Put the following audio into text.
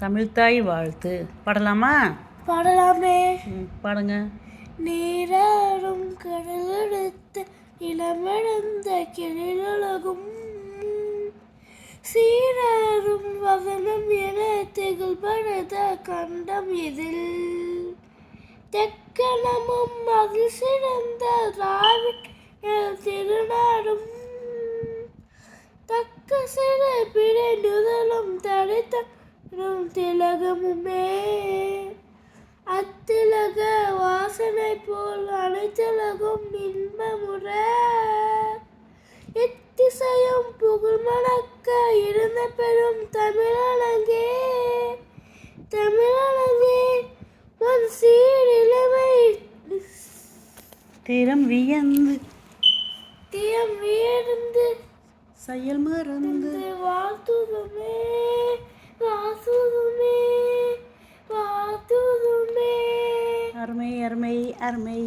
தமிழ்த்தாய் வாழ்த்து பாடலாமா? பாடலாமே. பாடுங்க. நீராறும் கடலெடுத்த இளமடந்த கிளிலழகும் சீராறும் வதனம் என திகழ்படுத கண்டம் இதில் தெக்கணமும் அதில் சிறந்த ராவின் திருநாடும் தக்க சிற பிழை நுதலும் தடைத்தரும் திலகமுமே அத்திலக வாசனை போல் அனைத்திலகும் இன்பமுற எத்திசையும் புகழ் மணக்க இருந்த பெரும் தமிழழகே உன் சீரிழமை திறம் வியந்து செயல் மறந்து வாழ்த்துதுமே அருமை அருமை அருமை.